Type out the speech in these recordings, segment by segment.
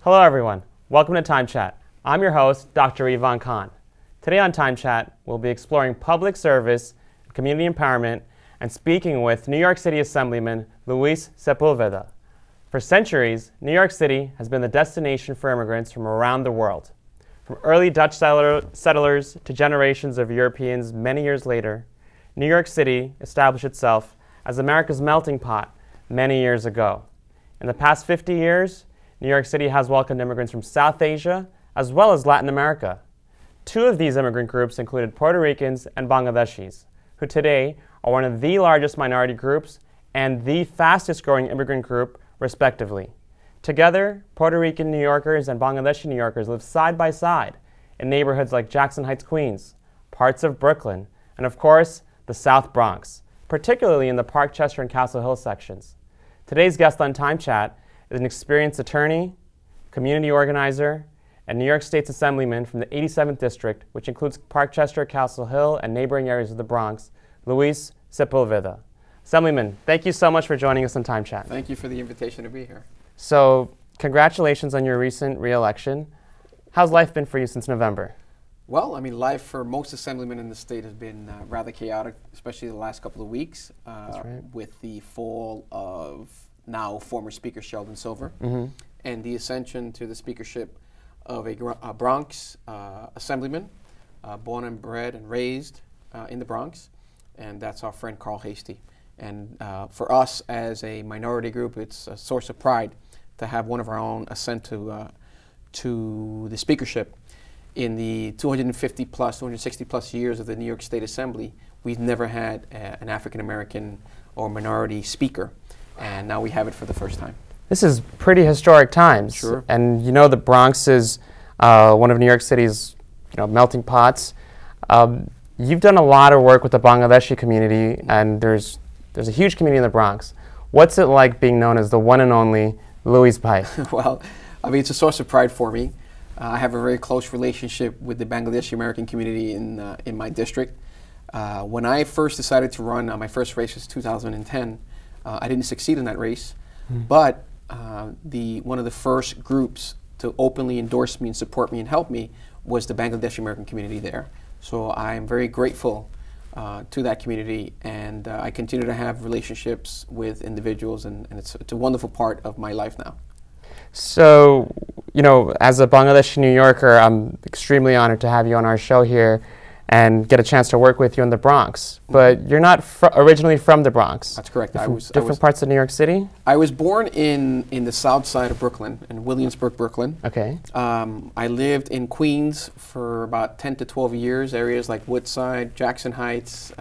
Hello everyone, welcome to Time Chat. I'm your host, Dr. Yvonne Khan. Today on Time Chat, we'll be exploring public service, community empowerment, and speaking with New York City Assemblyman Luis Sepulveda. For centuries, New York City has been the destination for immigrants from around the world. From early Dutch settlers to generations of Europeans many years later, New York City established itself as America's melting pot many years ago. In the past 50 years, New York City has welcomed immigrants from South Asia as well as Latin America. Two of these immigrant groups included Puerto Ricans and Bangladeshis, who today are one of the largest minority groups and the fastest growing immigrant group, respectively. Together, Puerto Rican New Yorkers and Bangladeshi New Yorkers live side by side in neighborhoods like Jackson Heights, Queens, parts of Brooklyn, and of course, the South Bronx, particularly in the Park Chester and Castle Hill sections. Today's guest on Time Chat is an experienced attorney, community organizer, and New York State's Assemblyman from the 87th District, which includes Park Chester, Castle Hill, and neighboring areas of the Bronx, Luis Sepulveda. Assemblyman, thank you so much for joining us on Time Chat. Thank you for the invitation to be here. So, congratulations on your recent re-election. How's life been for you since November? Well, I mean, life for most assemblymen in the state has been rather chaotic, especially the last couple of weeks, with the fall of now former Speaker Sheldon Silver, and the ascension to the speakership of a Bronx assemblyman, born and bred and raised in the Bronx, and that's our friend Carl Heastie. And for us as a minority group, it's a source of pride to have one of our own ascend to the speakership. In the 250 plus, 260 plus years of the New York State Assembly, we've never had an African American or minority speaker. And now we have it for the first time. This is pretty historic times. Sure. And you know the Bronx is one of New York City's melting pots. You've done a lot of work with the Bangladeshi community, and there's a huge community in the Bronx. What's it like being known as the one and only Luis Pai? Well, I mean, it's a source of pride for me. I have a very close relationship with the Bangladeshi American community in my district. When I first decided to run, my first race was 2010. I didn't succeed in that race, but one of the first groups to openly endorse me and support me and help me was the Bangladeshi American community there. So I am very grateful to that community, and I continue to have relationships with individuals, and it's a wonderful part of my life now. So, as a Bangladeshi New Yorker, I'm extremely honored to have you on our show here and get a chance to work with you in the Bronx. But you're not originally from the Bronx. That's correct. I was different parts of New York City? I was born in the south side of Brooklyn, in Williamsburg, Brooklyn. Okay. I lived in Queens for about 10 to 12 years, areas like Woodside, Jackson Heights,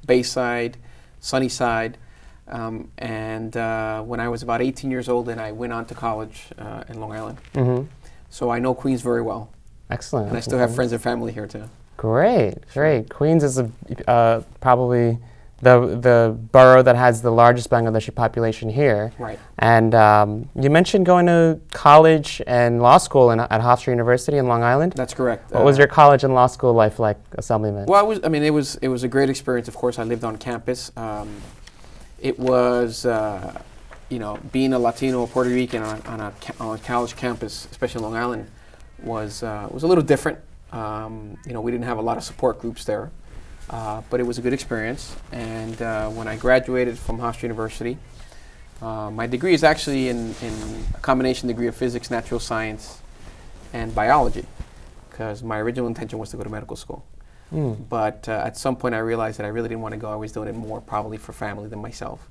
Bayside, Sunnyside. And when I was about 18 years old, then I went on to college in Long Island. So I know Queens very well. Excellent. And I still have friends and family here too. Great, great. Queens is probably the borough that has the largest Bangladeshi population here. Right. And you mentioned going to college and law school at Hofstra University in Long Island. That's correct. What was your college and law school life like, Assemblyman? Well, it was a great experience. Of course, I lived on campus. It was, being a Latino or Puerto Rican on a college campus, especially Long Island, was a little different. We didn't have a lot of support groups there, but it was a good experience. And when I graduated from Hofstra University, my degree is actually in a combination degree of physics, natural science, and biology, because my original intention was to go to medical school. But at some point I realized that I really didn't want to go. I was doing it more probably for family than myself.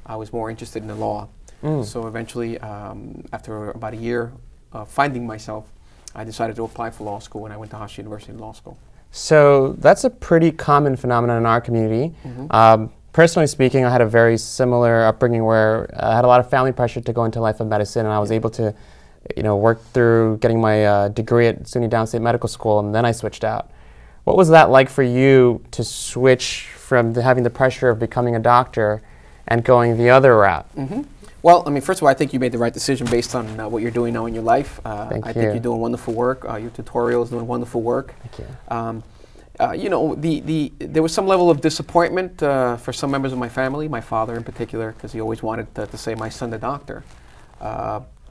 I was more interested in the law. So eventually, after about a year of finding myself, I decided to apply for law school, and I went to Hofstra University Law School. So that's a pretty common phenomenon in our community. Personally speaking, I had a very similar upbringing where I had a lot of family pressure to go into life of medicine, and I was able to work through getting my degree at SUNY Downstate Medical School, and then I switched out. What was that like for you to switch from having the pressure of becoming a doctor and going the other route? Well, I mean, first of all, I think you made the right decision based on what you're doing now in your life. I think you're doing wonderful work. Your tutorials doing wonderful work. Thank you. There was some level of disappointment for some members of my family, my father in particular, because he always wanted to say my son the doctor.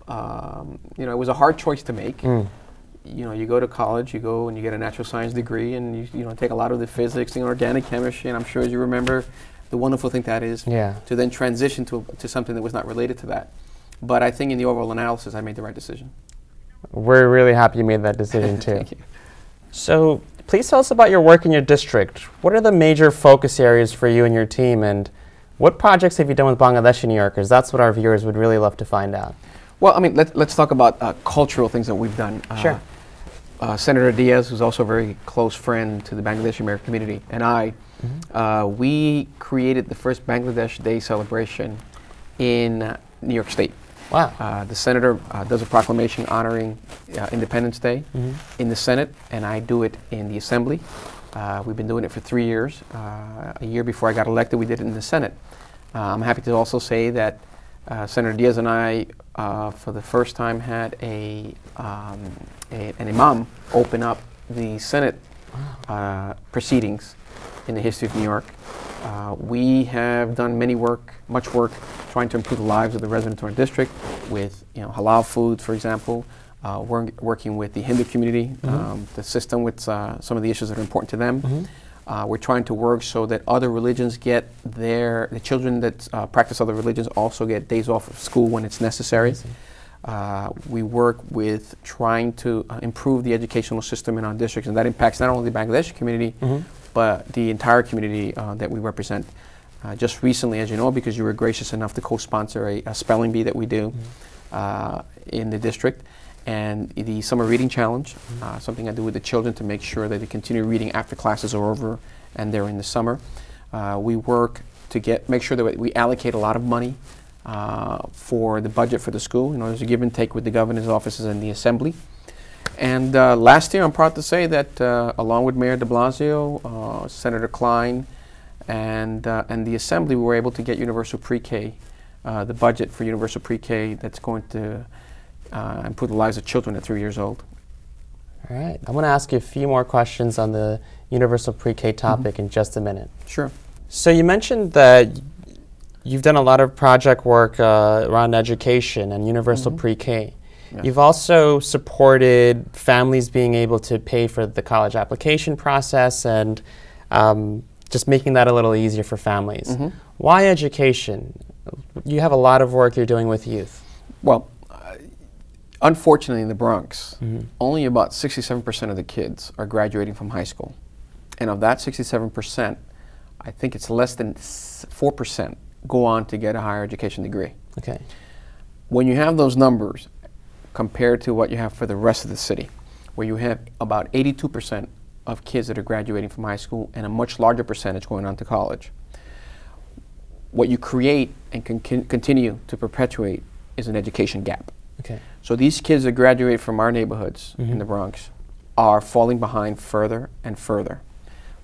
You know, it was a hard choice to make. You know, you go to college, you go and you get a natural science degree, and you know, take a lot of the physics and organic chemistry, and I'm sure as you remember the wonderful thing that is, to then transition to something that was not related to that. But I think in the overall analysis, I made the right decision. We're really happy you made that decision too. Thank you. So please tell us about your work in your district. What are the major focus areas for you and your team, and what projects have you done with Bangladeshi New Yorkers? That's what our viewers would really love to find out. Well, I mean, let's talk about cultural things that we've done. Sure. Senator Diaz, who's also a very close friend to the Bangladeshi American community, and I, we created the first Bangladesh Day celebration in New York State. Wow. The senator does a proclamation honoring Independence Day in the Senate, and I do it in the Assembly. We've been doing it for 3 years. A year before I got elected, we did it in the Senate. I'm happy to also say that Senator Diaz and I, for the first time, had an imam open up the Senate proceedings in the history of New York. We have done much work, trying to improve the lives of the residents of our district with, you know, halal food, for example. We're working with the Hindu community, the system with some of the issues that are important to them. We're trying to work so that other religions get the children that practice other religions also get days off of school when it's necessary. We work with trying to improve the educational system in our districts, and that impacts not only the Bangladeshi community, but the entire community that we represent. Just recently, as you know, because you were gracious enough to co-sponsor a spelling bee that we do in the district, and the Summer Reading Challenge, something I do with the children to make sure that they continue reading after classes are over and they're in the summer. We work to make sure that we allocate a lot of money for the budget for the school. You know, there's a give and take with the governor's offices and the Assembly. And last year, I'm proud to say that along with Mayor de Blasio, Senator Klein, and the Assembly, we were able to get universal pre-K, the budget for universal pre-K that's going to improve the lives of children at 3 years old. All right. I want to ask you a few more questions on the universal pre-K topic in just a minute. Sure. So you mentioned that you've done a lot of project work around education and universal pre-K. Yeah. You've also supported families being able to pay for the college application process and just making that a little easier for families. Why education? You have a lot of work you're doing with youth. Well, unfortunately, in the Bronx, only about 67% of the kids are graduating from high school. And of that 67%, I think it's less than 4% go on to get a higher education degree. Okay. When you have those numbers compared to what you have for the rest of the city, where you have about 82% of kids that are graduating from high school and a much larger percentage going on to college, what you create and can continue to perpetuate is an education gap. Okay. So these kids that graduate from our neighborhoods in the Bronx are falling behind further and further.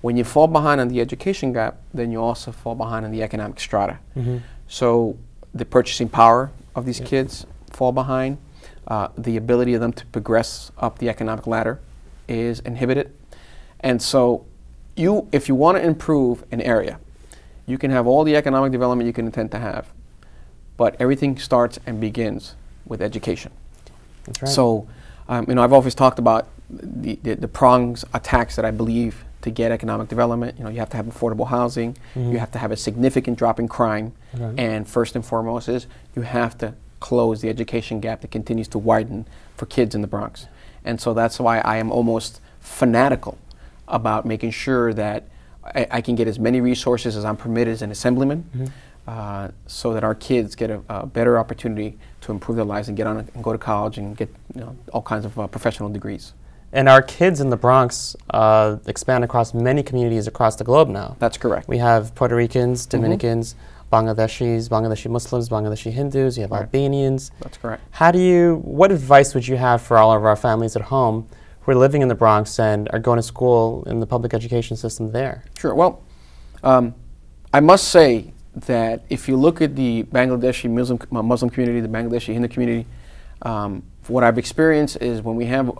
When you fall behind on the education gap, then you also fall behind on the economic strata. So the purchasing power of these kids fall behind. The ability of them to progress up the economic ladder is inhibited. And so if you want to improve an area, you can have all the economic development you can intend to have, but everything starts and begins with education. That's right. So, you know, I've always talked about the prongs attacks that I believe to get economic development. You know, you have to have affordable housing, you have to have a significant drop in crime, and first and foremost is you have to close the education gap that continues to widen for kids in the Bronx. And so that's why I am almost fanatical about making sure that I can get as many resources as I'm permitted as an assemblyman, so that our kids get a better opportunity to improve their lives and get on and go to college and get, you know, all kinds of professional degrees. And our kids in the Bronx expand across many communities across the globe now. That's correct. We have Puerto Ricans, Dominicans, Bangladeshis, Bangladeshi Muslims, Bangladeshi Hindus, you have Albanians. That's correct. What advice would you have for all of our families at home who are living in the Bronx and are going to school in the public education system there? Sure. Well, I must say that if you look at the Bangladeshi Muslim community, the Bangladeshi Hindu community, what I've experienced is when we have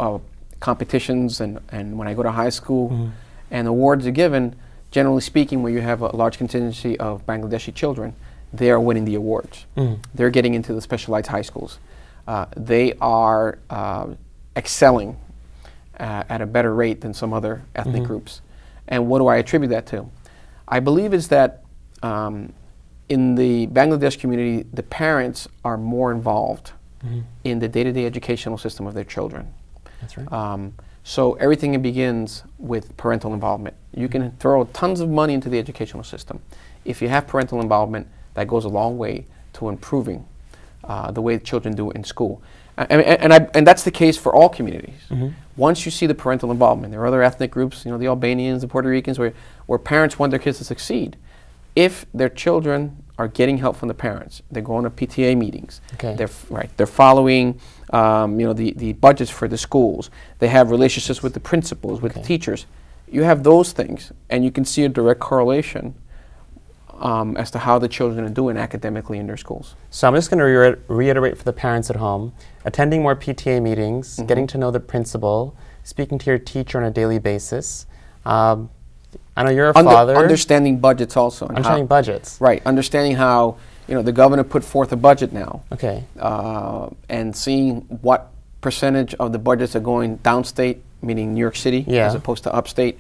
competitions and when I go to high school and awards are given, generally speaking, where you have a large contingency of Bangladeshi children, they are winning the awards. They're getting into the specialized high schools. they are excelling at a better rate than some other ethnic groups. And what do I attribute that to? I believe is that in the Bangladesh community, the parents are more involved in the day-to-day educational system of their children. That's right. So everything begins with parental involvement. You can throw tons of money into the educational system. If you have parental involvement, that goes a long way to improving the way children do in school. And that's the case for all communities. Once you see the parental involvement, there are other ethnic groups, the Albanians, the Puerto Ricans, where parents want their kids to succeed. If their children are getting help from the parents, they're going to PTA meetings, they're following the budgets for the schools, they have relationships with the principals, with the teachers. You have those things, and you can see a direct correlation as to how the children are doing academically in their schools. So I'm just going to reiterate for the parents at home: attending more PTA meetings, getting to know the principal, speaking to your teacher on a daily basis. I know you're a father. Understanding budgets also. Understanding budgets. Right. Understanding how the governor put forth a budget now. Okay. And seeing what percentage of the budgets are going downstate, meaning New York City, as opposed to upstate.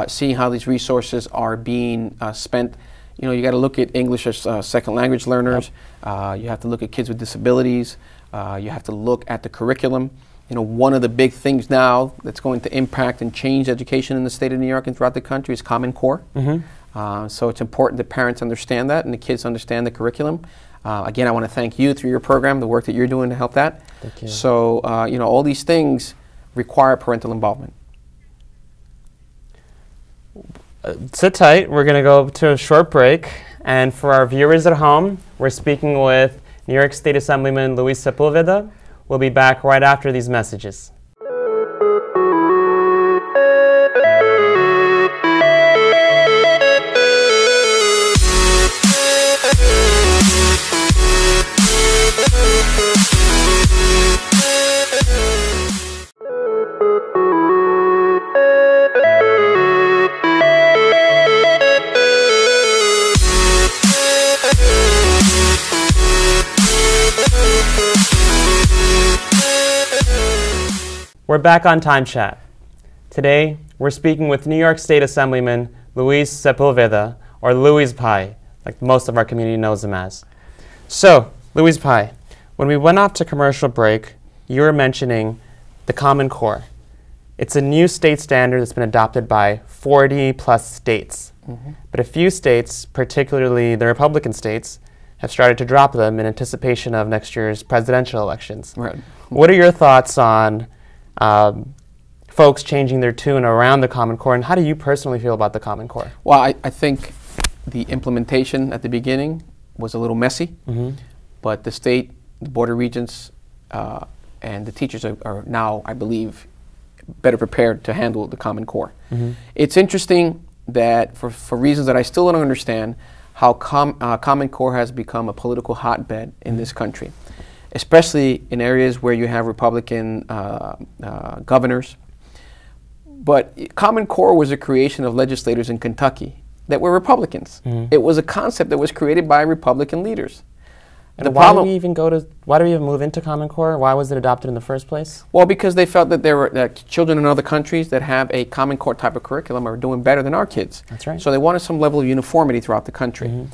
Seeing how these resources are being spent. You got to look at English as second language learners. You have to look at kids with disabilities. You have to look at the curriculum. One of the big things now that's going to impact and change education in the state of New York and throughout the country is Common Core. So it's important that parents understand that and the kids understand the curriculum. Again, I want to thank you through your program, the work that you're doing to help that. Thank you. So, all these things require parental involvement. Sit tight. We're going to go to a short break. And for our viewers at home, we're speaking with New York State Assemblyman Luis Sepulveda. We'll be back right after these messages. We're back on Time Chat. Today, we're speaking with New York State Assemblyman Luis Sepulveda, or Louis Pai, like most of our community knows him as. So, Louis Pai, when we went off to commercial break, you were mentioning the Common Core. It's a new state standard that's been adopted by 40 plus states. But a few states, particularly the Republican states, have started to drop them in anticipation of next year's presidential elections. Right. What are your thoughts on folks changing their tune around the Common Core, and how do you personally feel about the Common Core? Well, I think the implementation at the beginning was a little messy, but the state, the Board of Regents, and the teachers are now, I believe, better prepared to handle the Common Core. It's interesting that for reasons that I still don't understand, how Common Core has become a political hotbed in this country, especially in areas where you have Republican governors. But Common Core was a creation of legislators in Kentucky that were Republicans. It was a concept that was created by Republican leaders. And why do we even move into Common Core? Why was it adopted in the first place? Well, because they felt that there were children in other countries that have a Common Core type of curriculum are doing better than our kids. That's right. So they wanted some level of uniformity throughout the country.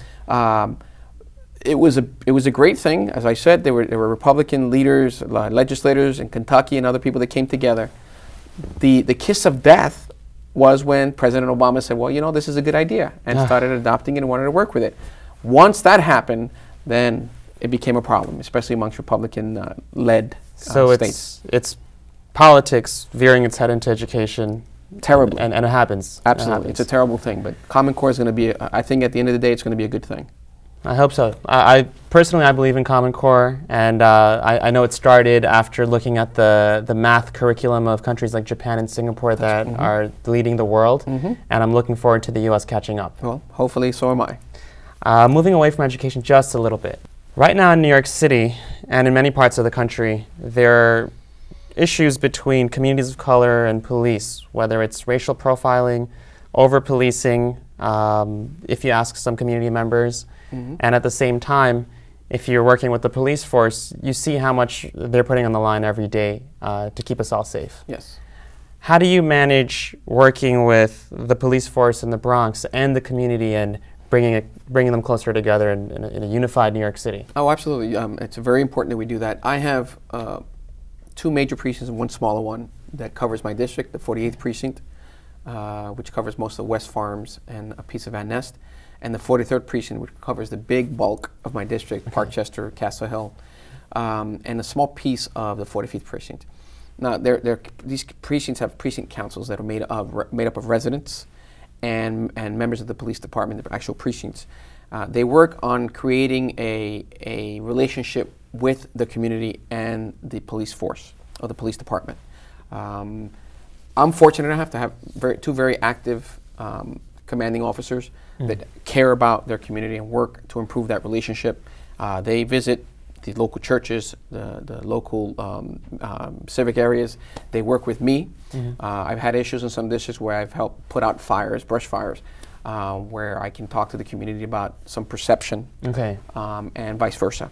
It was a great thing. As I said, there were Republican leaders, legislators in Kentucky and other people that came together. The kiss of death was when President Obama said, well, this is a good idea, and started adopting it and wanted to work with it. Once that happened, then it became a problem, especially amongst Republican-led states. It's politics veering its head into education. Terribly. And it happens. Absolutely. It's a terrible thing. But Common Core is going to be, I think at the end of the day, it's going to be a good thing. I hope so. I personally believe in Common Core, and I know it started after looking at the math curriculum of countries like Japan and Singapore that are leading the world, and I'm looking forward to the U.S. catching up. Well, hopefully so am I. Moving away from education just a little bit. Right now in New York City, and in many parts of the country, there are issues between communities of color and police, whether it's racial profiling, over-policing, if you ask some community members, and at the same time, if you're working with the police force, you see how much they're putting on the line every day to keep us all safe. Yes. How do you manage working with the police force in the Bronx and the community and bringing them closer together in a unified New York City? Oh, absolutely. It's very important that we do that. I have 2 major precincts and 1 smaller one that covers my district, the 48th precinct, which covers most of West Farms and a piece of Van Nest, and the 43rd precinct, which covers the big bulk of my district, Parkchester, Castle Hill, and a small piece of the 45th precinct. Now, these precincts have precinct councils that are made up of residents and members of the police department, the actual precincts. They work on creating a relationship with the community and the police force or the police department. I'm fortunate enough to have 2 very active commanding officers that care about their community and work to improve that relationship. They visit the local churches, the local civic areas. They work with me. I've had issues in some districts where I've helped put out fires, brush fires, where I can talk to the community about some perception, and vice versa.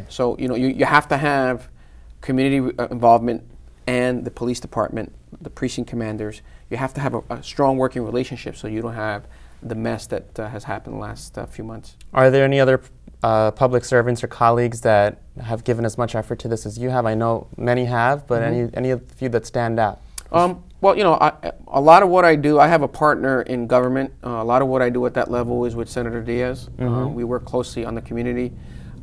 So you have to have community involvement and the police department, the precinct commanders. You have to have a strong working relationship so you don't have the mess that has happened the last few months. Are there any other public servants or colleagues that have given as much effort to this as you have? I know many have, but any of you that stand out? Well, a lot of what I do, I have a partner in government. A lot of what I do at that level is with Senator Diaz. We work closely on the community.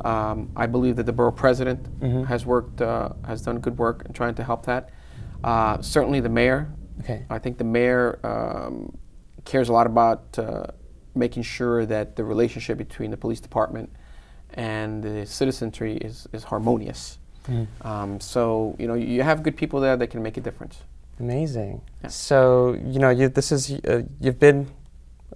I believe that the borough president has done good work in trying to help that. Certainly the mayor. I think the mayor cares a lot about making sure that the relationship between the police department and the citizenry is harmonious. So you have good people there that can make a difference. Amazing. Yeah. So you've been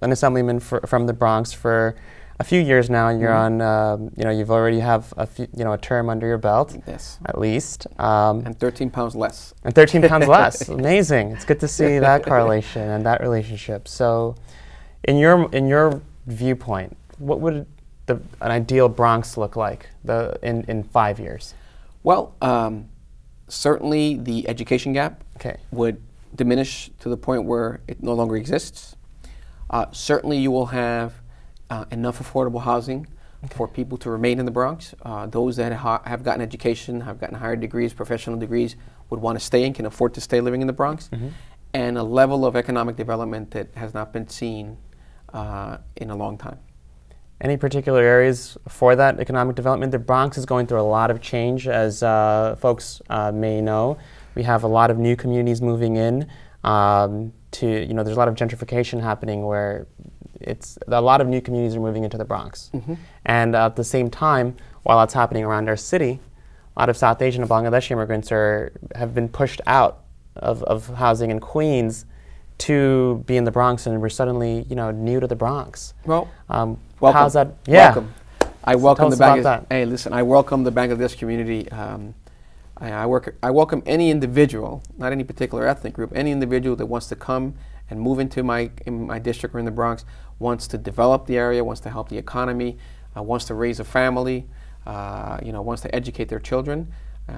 an assemblyman from the Bronx for a few years now, and you're on. You've already have a term under your belt. Yes. At least. And 13 pounds less. And 13 pounds less. Amazing. It's good to see that correlation and that relationship. So, in your viewpoint, what would an ideal Bronx look like in 5 years? Well, certainly the education gap would diminish to the point where it no longer exists. Certainly you will have enough affordable housing for people to remain in the Bronx. Those that have gotten education, have gotten higher degrees, professional degrees, would want to stay and can afford to stay living in the Bronx. And a level of economic development that has not been seen in a long time. Any particular areas for that economic development? The Bronx is going through a lot of change, as folks may know. We have a lot of new communities moving in. There's a lot of gentrification happening where a lot of new communities are moving into the Bronx. And at the same time, while that's happening around our city, a lot of South Asian and Bangladeshi immigrants have been pushed out of housing in Queens to be in the Bronx, and we're suddenly new to the Bronx. Well, welcome. How's that? Yeah. Welcome. I welcome the Bangladesh. Hey, listen, I welcome the Bangladesh community. I welcome any individual, not any particular ethnic group, any individual that wants to come and move into my district or in the Bronx, wants to develop the area, wants to help the economy, wants to raise a family, wants to educate their children.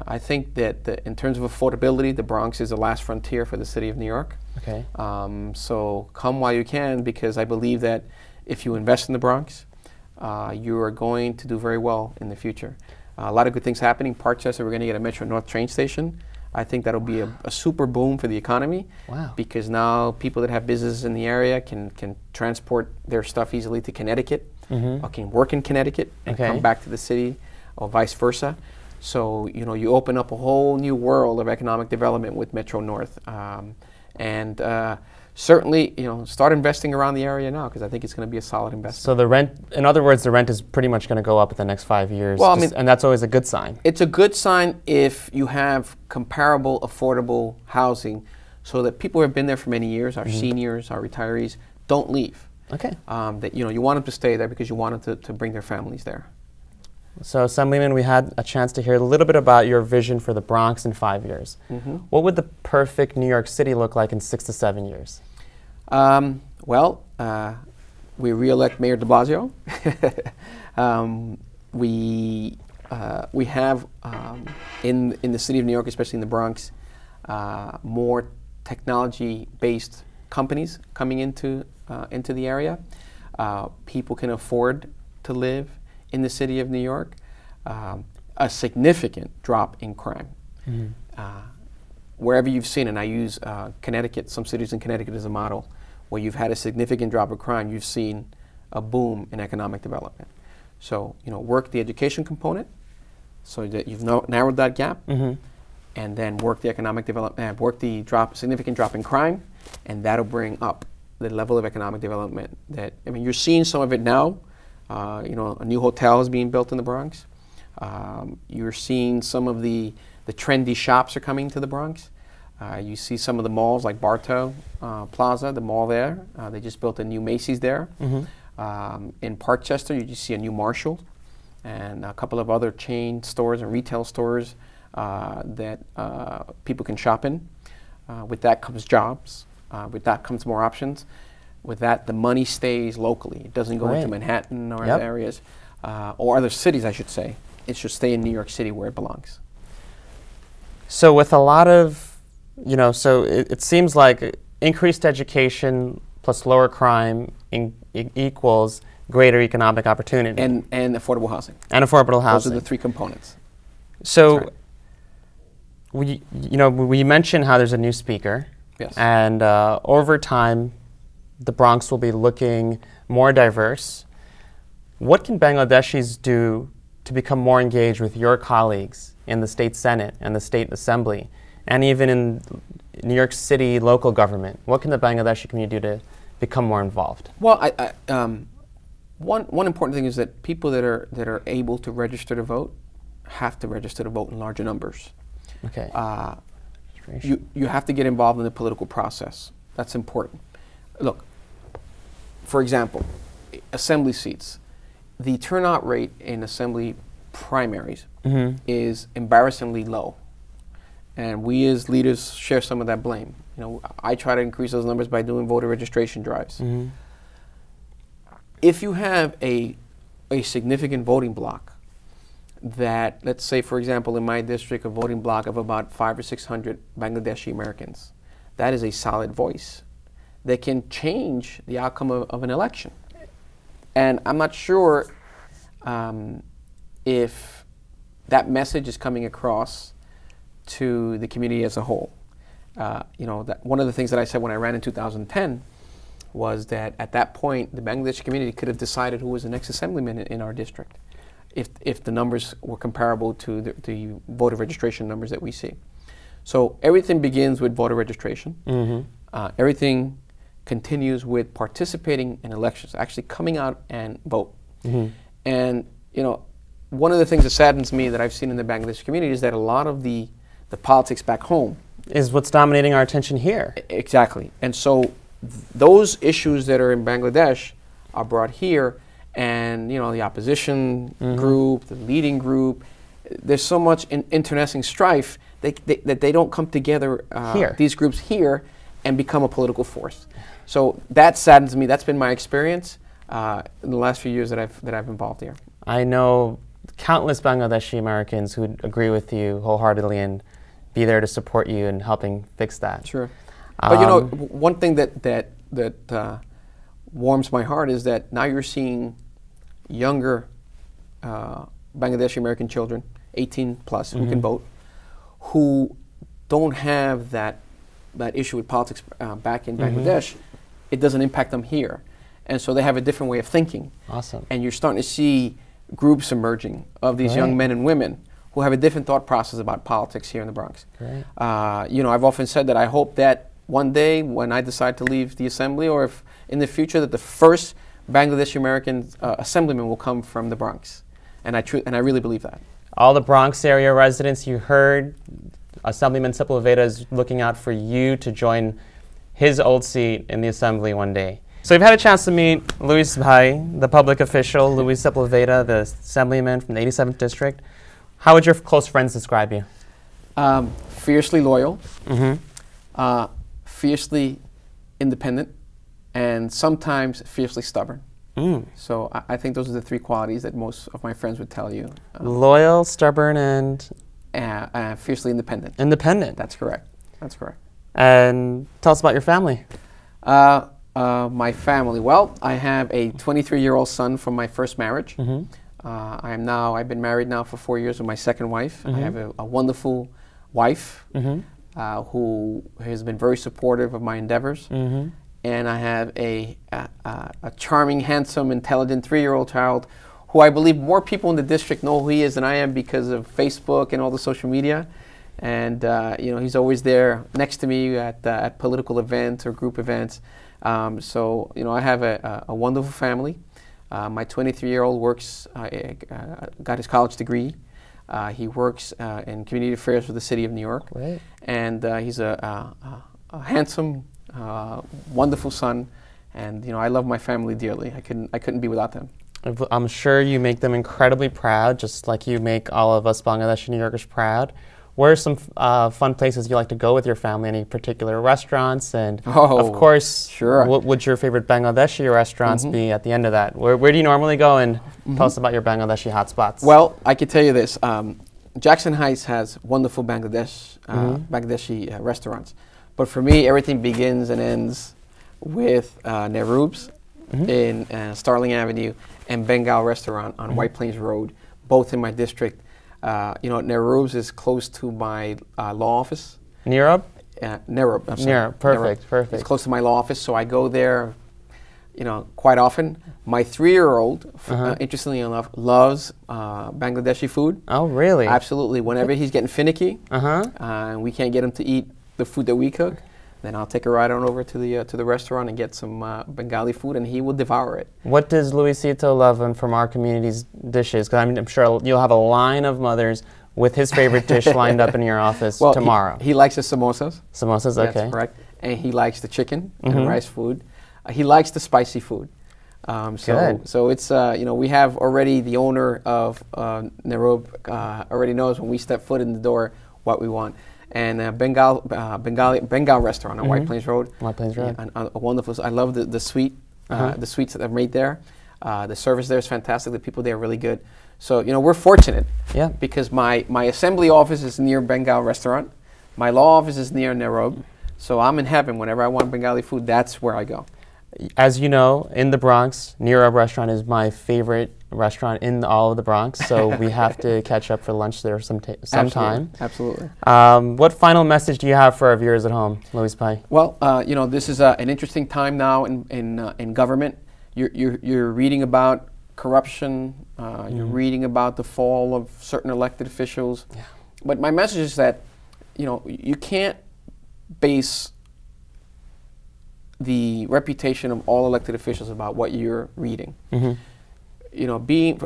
I think that in terms of affordability, the Bronx is the last frontier for the city of New York. So come while you can, because I believe that if you invest in the Bronx, you are going to do very well in the future. A lot of good things happening. Parkchester, we're going to get a Metro North train station. I think that'll be a super boom for the economy. Wow. Because now people that have businesses in the area can transport their stuff easily to Connecticut, or can work in Connecticut and come back to the city, or vice versa. So you open up a whole new world of economic development with Metro North, and certainly start investing around the area now, because I think it's going to be a solid investment. So the rent, in other words, the rent is pretty much going to go up in the next 5 years. Well, and that's always a good sign. It's a good sign if you have comparable, affordable housing, so that people who have been there for many years, our seniors, our retirees, don't leave. That you want them to stay there because you want them to bring their families there. So, Assemblyman, we had a chance to hear a little bit about your vision for the Bronx in 5 years. What would the perfect New York City look like in 6 to 7 years? We re-elect Mayor de Blasio. we have in the city of New York, especially in the Bronx, more technology-based companies coming into the area. People can afford to live in the city of New York. A significant drop in crime. Wherever you've seen, and I use Connecticut, some cities in Connecticut as a model, where you've had a significant drop of crime, you've seen a boom in economic development. So, work the education component so that you've narrowed that gap, and then work the economic development, work the significant drop in crime, and that'll bring up the level of economic development you're seeing some of it now. A new hotel is being built in the Bronx. You're seeing some of the trendy shops are coming to the Bronx. You see some of the malls like Bartow Plaza, the mall there. They just built a new Macy's there. In Parkchester, you just see a new Marshall and a couple of other chain stores and retail stores that people can shop in. With that comes jobs. With that comes more options. With that, the money stays locally. It doesn't go into Manhattan or other areas, or other cities, I should say. It should stay in New York City where it belongs. So with a lot of, so it seems like increased education plus lower crime equals greater economic opportunity. And affordable housing. And affordable housing. Those are the three components. So, we mentioned how there's a new speaker. Yes. And over time, the Bronx will be looking more diverse. What can Bangladeshis do to become more engaged with your colleagues in the state Senate and the state Assembly, and even in New York City local government? What can the Bangladeshi community do to become more involved? Well, one important thing is that people that are able to register to vote have to register to vote in larger numbers. Okay. You have to get involved in the political process. That's important. Look, for example, assembly seats. The turnout rate in assembly primaries is embarrassingly low. And we as leaders share some of that blame. I try to increase those numbers by doing voter registration drives. If you have a significant voting block that, let's say, for example, in my district, a voting block of about 500 or 600 Bangladeshi Americans, that is a solid voice that can change the outcome of an election. And I'm not sure if that message is coming across to the community as a whole. That one of the things that I said when I ran in 2010 was that at that point, the Bangladeshi community could have decided who was the next assemblyman in our district if the numbers were comparable to the voter registration numbers that we see. So everything begins with voter registration. Everything continues with participating in elections, actually coming out and vote. And one of the things that saddens me that I've seen in the Bangladeshi community is that a lot of the politics back home is what's dominating our attention here. Exactly. And so those issues that are in Bangladesh are brought here, and the opposition group, the leading group, there's so much internecine strife that they don't come together, here. These groups here, and become a political force. So that saddens me. That's been my experience in the last few years that I've been involved here. I know countless Bangladeshi Americans who agree with you wholeheartedly and be there to support you in helping fix that. Sure. But one thing that warms my heart is that now you're seeing younger Bangladeshi American children, 18 plus, who can vote, who don't have that issue with politics back in Bangladesh. It doesn't impact them here. And so they have a different way of thinking. Awesome. And you're starting to see groups emerging of these young men and women who have a different thought process about politics here in the Bronx. Great. I've often said that I hope that one day when I decide to leave the assembly, or if in the future, that the first Bangladeshi American assemblyman will come from the Bronx. And I really believe that. All the Bronx area residents, you heard Assemblyman Sepulveda is looking out for you to join his old seat in the assembly one day. So you've had a chance to meet Luis Bhai, the public official, Luis Sepulveda, the assemblyman from the 87th district. How would your close friends describe you? Fiercely loyal, fiercely independent, and sometimes fiercely stubborn. So I think those are the three qualities that most of my friends would tell you. Loyal, stubborn, and Fiercely independent. independent. That's correct. That's correct. And tell us about your family. My family. Well, I have a 23-year-old son from my first marriage. I've been married now for 4 years with my second wife. I have a wonderful wife who has been very supportive of my endeavors. And I have a charming, handsome, intelligent 3-year-old child who I believe more people in the district know who he is than I am because of Facebook and all the social media. And he's always there next to me at political events or group events. So I have a wonderful family. My 23-year-old got his college degree. He works in community affairs for the city of New York. Right. And he's a handsome, wonderful son. And I love my family dearly. I couldn't be without them. I'm sure you make them incredibly proud, just like you make all of us Bangladeshi New Yorkers proud. Where are some fun places you like to go with your family? Any particular restaurants? And of course, sure. What would your favorite Bangladeshi restaurants be at the end of that? Where do you normally go? And tell us about your Bangladeshi hotspots. Well, I can tell you this. Jackson Heights has wonderful Bangladeshi restaurants. But for me, everything begins and ends with Nehru's in Starling Avenue and Bengal Restaurant on White Plains Road, both in my district. Nehru's is close to my law office. Nehru? Nehru. Perfect. It's close to my law office, so I go there, quite often. My 3-year-old, interestingly enough, loves Bangladeshi food. Oh, really? Absolutely. Whenever he's getting finicky, and we can't get him to eat the food that we cook, then I'll take a ride on over to the restaurant and get some Bengali food, and he will devour it. What does Luisito love from our community's dishes? Because I'm sure you'll have a line of mothers with his favorite dish lined up in your office tomorrow. He likes the samosas. Samosas, okay. That's correct. And he likes the chicken and rice food. He likes the spicy food. So it's, we have already the owner of Nehru already knows when we step foot in the door what we want. And Bengal restaurant on White Plains Road. White Plains Road. A wonderful. I love the sweets that are made there. The service there is fantastic. The people there are really good. So we're fortunate. Yeah. Because my assembly office is near Bengal restaurant. My law office is near Nehru. So I'm in heaven. Whenever I want Bengali food, that's where I go. As you know, in the Bronx, Nehru restaurant is my favorite restaurant in all of the Bronx, so we have to catch up for lunch there sometime. Absolutely. What final message do you have for our viewers at home, Luis Pai? Well, this is an interesting time now in government. You're reading about corruption. You're reading about the fall of certain elected officials. Yeah. But my message is that, you can't base the reputation of all elected officials about what you're reading. Being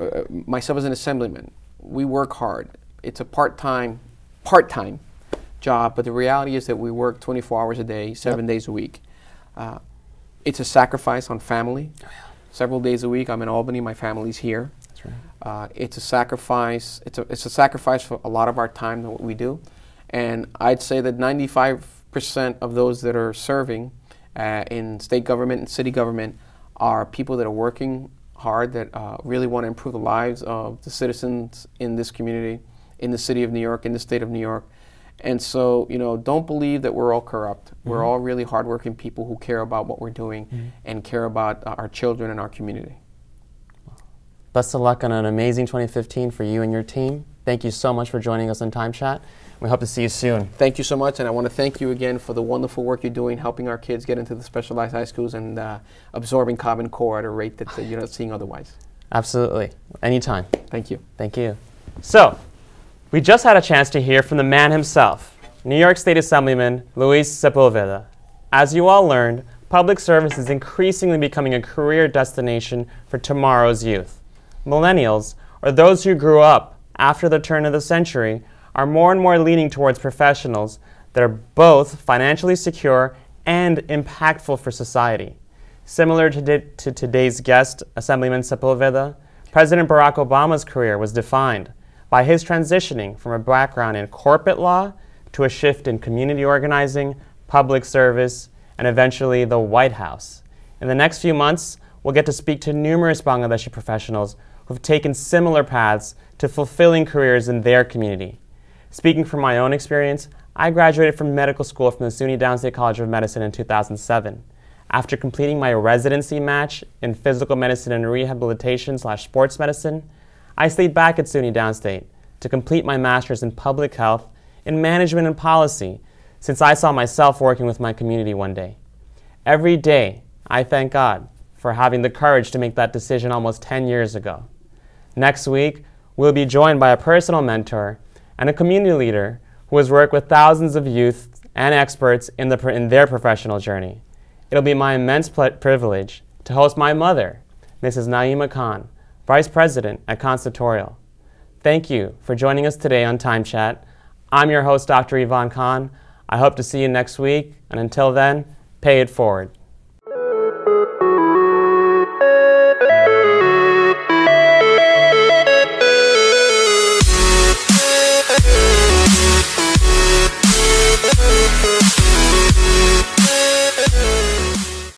myself as an assemblyman, we work hard. It's a part-time job, but the reality is that we work 24 hours a day, 7 days a week. It's a sacrifice on family. Several days a week, I'm in Albany. My family's here. That's right. It's a sacrifice. It's a sacrifice for a lot of our time and what we do. And I'd say that 95% of those that are serving in state government and city government are people that are working hard, that really want to improve the lives of the citizens in this community, in the city of New York, in the state of New York. And so, don't believe that we're all corrupt. We're all really hardworking people who care about what we're doing and care about our children and our community. Best of luck on an amazing 2015 for you and your team. Thank you so much for joining us on Time Chat. We hope to see you soon. Thank you so much, and I want to thank you again for the wonderful work you're doing, helping our kids get into the specialized high schools and absorbing Common Core at a rate that you're not seeing otherwise. Absolutely. Anytime. Thank you. Thank you. So, we just had a chance to hear from the man himself, New York State Assemblyman Luis Sepulveda. As you all learned, public service is increasingly becoming a career destination for tomorrow's youth. Millennials, or those who grew up after the turn of the century, are more and more leaning towards professionals that are both financially secure and impactful for society. Similar to today's guest, Assemblyman Sepulveda, President Barack Obama's career was defined by his transitioning from a background in corporate law to a shift in community organizing, public service, and eventually the White House. In the next few months, we'll get to speak to numerous Bangladeshi professionals who have taken similar paths to fulfilling careers in their community. Speaking from my own experience, I graduated from medical school from the SUNY Downstate College of Medicine in 2007. After completing my residency match in physical medicine and rehabilitation/sports medicine, I stayed back at SUNY Downstate to complete my master's in public health, in management and policy, since I saw myself working with my community one day. Every day, I thank God for having the courage to make that decision almost 10 years ago. Next week, we'll be joined by a personal mentor and a community leader who has worked with thousands of youth and experts in their professional journey. It'll be my immense privilege to host my mother, Mrs. Naima Khan, Vice President at Constatorial. Thank you for joining us today on Time Chat. I'm your host, Dr. Yvonne Khan. I hope to see you next week, and until then, pay it forward.